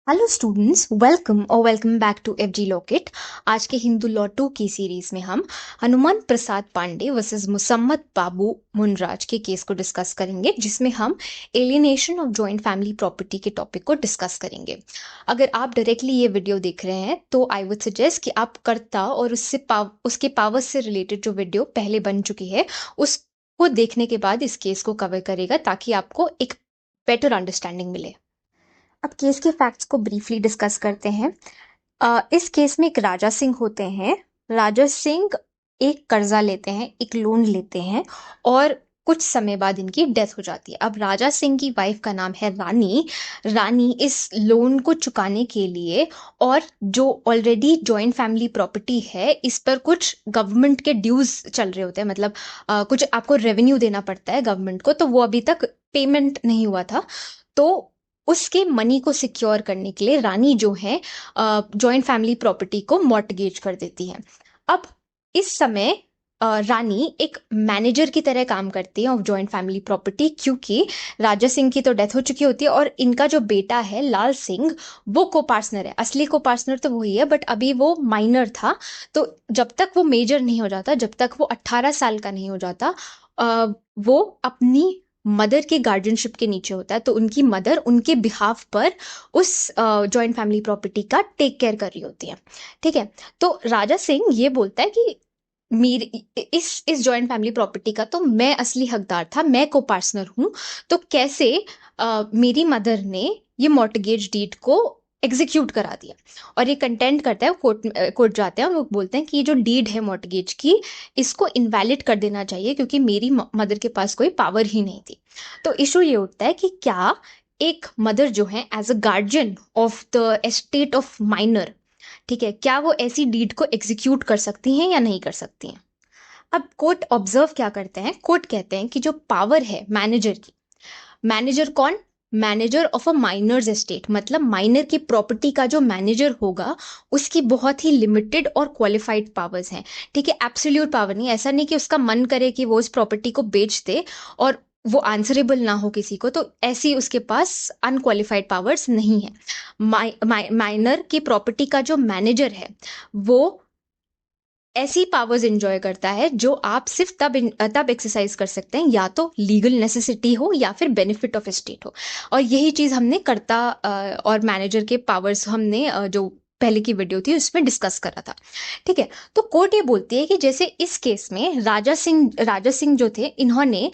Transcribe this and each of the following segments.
Hello students, welcome back to FG locket. आज के Hindu law 2 की सीरीज में हम हनुमान प्रसाद पांडे वर्सेस मुसम्मत बाबू मुनराज के केस को डिस्कस करेंगे, जिसमें हम alienation of joint family property के टॉपिक को डिस्कस करेंगे। अगर आप डायरेक्टली ये वीडियो देख रहे हैं तो आई वुड सजेस्ट कि आप कर्ता और उसके पावर से रिलेटेड जो वीडियो पहले बन चुकी है उसको देखने के बाद इस केस को कवर करेगा, ताकि आपको एक बेटर अंडरस्टैंडिंग मिले। अब केस के फैक्ट्स को ब्रीफली डिस्कस करते हैं। इस केस में एक राजा सिंह होते हैं। राजा सिंह एक कर्जा लेते हैं, एक लोन लेते हैं, और कुछ समय बाद इनकी डेथ हो जाती है। अब राजा सिंह की वाइफ का नाम है रानी। रानी इस लोन को चुकाने के लिए और जो ऑलरेडी जॉइंट फैमिली प्रॉपर्टी है इस पर कुछ गवर्नमेंट के ड्यूज चल रहे होते हैं, मतलब कुछ आपको रेवेन्यू देना पड़ता है गवर्नमेंट को, तो वो अभी तक पेमेंट नहीं हुआ था। तो उसके मनी को सिक्योर करने के लिए रानी जो है जॉइंट फैमिली प्रॉपर्टी को मॉर्टगेज कर देती है। अब इस समय रानी एक मैनेजर की तरह काम करती है ऑफ जॉइंट फैमिली प्रॉपर्टी, क्योंकि राजा सिंह की तो डेथ हो चुकी होती है और इनका जो बेटा है लाल सिंह वो को पार्टनर है। असली को पार्टनर तो वही है, बट अभी वो माइनर था। तो जब तक वो मेजर नहीं हो जाता, जब तक वो 18 साल का नहीं हो जाता, वो अपनी मदर के गार्जियनशिप के नीचे होता है। तो उनकी मदर उनके बिहाफ पर उस जॉइंट फैमिली प्रॉपर्टी का टेक केयर कर रही होती है। ठीक है। तो राजा सिंह ये बोलता है कि मेरी इस जॉइंट फैमिली प्रॉपर्टी का तो मैं असली हकदार था, मैं को पार्टनर हूं। तो कैसे मेरी मदर ने ये मॉर्टगेज डीड को एग्जीक्यूट करा दिया। और ये कंटेंट करता है, कोर्ट जाते हैं और वो बोलते हैं कि ये जो डीड है मॉर्टगेज की, इसको इनवैलिड कर देना चाहिए, क्योंकि मेरी मदर के पास कोई पावर ही नहीं थी। तो इशू ये उठता है कि क्या एक मदर जो है as a guardian of the estate of minor, ठीक है, क्या वो ऐसी डीड को एग्जीक्यूट कर सकती हैं या नहीं कर सकती हैं। अब कोर्ट ऑब्जर्व क्या करते हैं, कोर्ट कहते हैं कि जो पावर है मैनेजर की, मैनेजर कौन, manager of a minor's estate, मतलब माइनर की प्रॉपर्टी का जो मैनेजर होगा उसकी बहुत ही लिमिटेड और क्वालिफाइड पावर्स हैं। ठीक है, एब्सोल्यूट पावर नहीं, ऐसा नहीं कि उसका मन करे कि वो उस प्रॉपर्टी को बेच दे और वो आंसरेबल ना हो किसी को, तो ऐसी उसके पास अनक्वालिफाइड पावर्स नहीं है। माइनर की प्रॉपर्टी का जो मैनेजर है वो ऐसी पावर्स एंजॉय करता है जो आप सिर्फ तब एक्सरसाइज कर सकते हैं, या तो लीगल नेसेसिटी हो या फिर बेनिफिट ऑफ स्टेट हो। और यही चीज हमने कर्ता और मैनेजर के पावर्स हमने जो पहले की वीडियो थी उसमें डिस्कस करा था। ठीक है। तो कोर्ट ये बोलती है कि जैसे इस केस में राजा सिंह जो थे, इन्होंने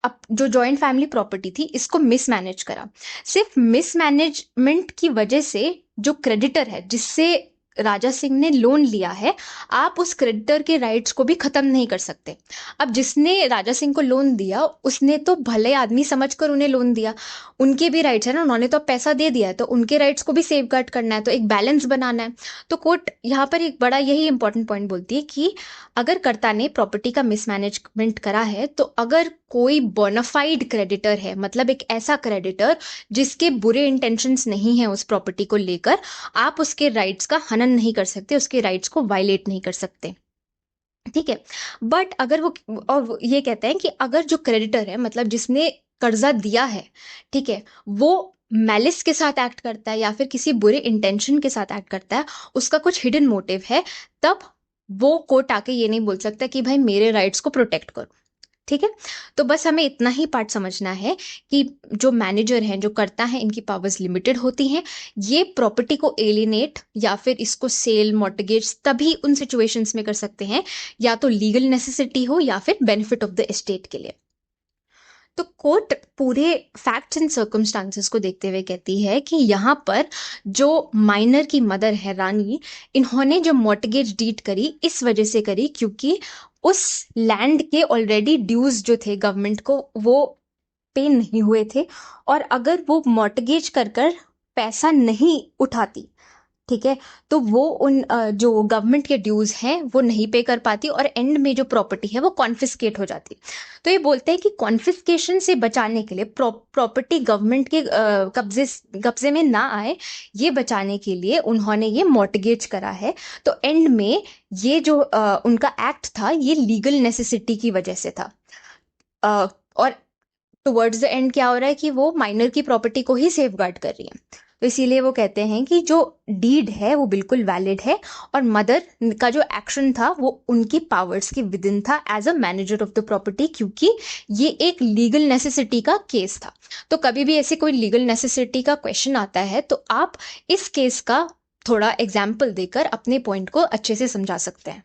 अब जो जॉइंट फैमिली प्रॉपर्टी थी इसको मिसमैनेज करा। सिर्फ मिसमैनेजमेंट की वजह से जो क्रेडिटर है जिससे राजा सिंह ने लोन लिया है, आप उस क्रेडिटर के राइट्स को भी खत्म नहीं कर सकते। अब जिसने राजा सिंह को लोन दिया उसने तो भले आदमी समझकर उन्हें लोन दिया, उनके भी राइट्स है ना, उन्होंने तो पैसा दे दिया है, तो उनके राइट्स को भी सेफ गार्ड करना है, तो एक बैलेंस बनाना है। तो कोर्ट यहाँ पर एक बड़ा यही इंपॉर्टेंट पॉइंट बोलती है कि अगर कर्ता ने प्रॉपर्टी का मिसमैनेजमेंट करा है, तो अगर कोई बोनाफाइड क्रेडिटर है, मतलब एक ऐसा क्रेडिटर जिसके बुरे इंटेंशंस नहीं है उस प्रॉपर्टी को लेकर, आप उसके राइट्स का हनन नहीं कर सकते, उसके राइट्स को वायलेट नहीं कर सकते। ठीक है। बट अगर वो ये कहते हैं कि अगर जो क्रेडिटर है, मतलब जिसने कर्जा दिया है, ठीक है, वो मैलिस के साथ एक्ट करता है या फिर किसी बुरे इंटेंशन के साथ एक्ट करता है, उसका कुछ हिडन मोटिव है, तब वो कोर्ट आके ये नहीं बोल सकता कि भाई मेरे राइट्स को प्रोटेक्ट करो। ठीक है। तो बस हमें इतना ही पार्ट समझना है कि जो मैनेजर हैं, जो करता है, इनकी पावर्स लिमिटेड होती हैं। ये प्रॉपर्टी को एलिनेट या फिर इसको सेल मॉर्टगेज तभी उन सिचुएशंस में कर सकते हैं या तो लीगल नेसेसिटी हो या फिर बेनिफिट ऑफ द एस्टेट के लिए। तो कोर्ट पूरे फैक्ट्स एंड सर्कमस्टांसेस को देखते हुए कहती है कि यहाँ पर जो माइनर की मदर है रानी, इन्होंने जो मॉर्टगेज डीड करी इस वजह से करी क्योंकि उस लैंड के ऑलरेडी ड्यूज जो थे गवर्नमेंट को वो पे नहीं हुए थे। और अगर वो मॉर्टगेज कर कर पैसा नहीं उठाती, ठीक है, तो वो उन जो गवर्नमेंट के ड्यूज हैं वो नहीं पे कर पाती और एंड में जो प्रॉपर्टी है वो कॉन्फिस्केट हो जाती। तो ये बोलते हैं कि कॉन्फिस्केशन से बचाने के लिए, प्रॉपर्टी गवर्नमेंट के कब्जे में ना आए, ये बचाने के लिए उन्होंने ये मॉर्टगेज करा है। तो एंड में ये जो उनका एक्ट था ये लीगल नेसेसिटी की वजह से था। और टुवर्ड्स द एंड क्या हो रहा है कि वो माइनर की प्रॉपर्टी को ही सेफ गार्ड कर रही है। तो इसीलिए वो कहते हैं कि जो डीड है वो बिल्कुल वैलिड है और मदर का जो एक्शन था वो उनकी पावर्स के विद इन था as a manager of the property, क्योंकि ये एक लीगल नेसेसिटी का केस था। तो कभी भी ऐसे कोई लीगल नेसेसिटी का क्वेश्चन आता है तो आप इस केस का थोड़ा एग्जाम्पल देकर अपने पॉइंट को अच्छे से समझा सकते हैं।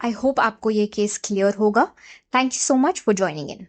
आई होप आपको ये केस क्लियर होगा। Thank you so much for joining in.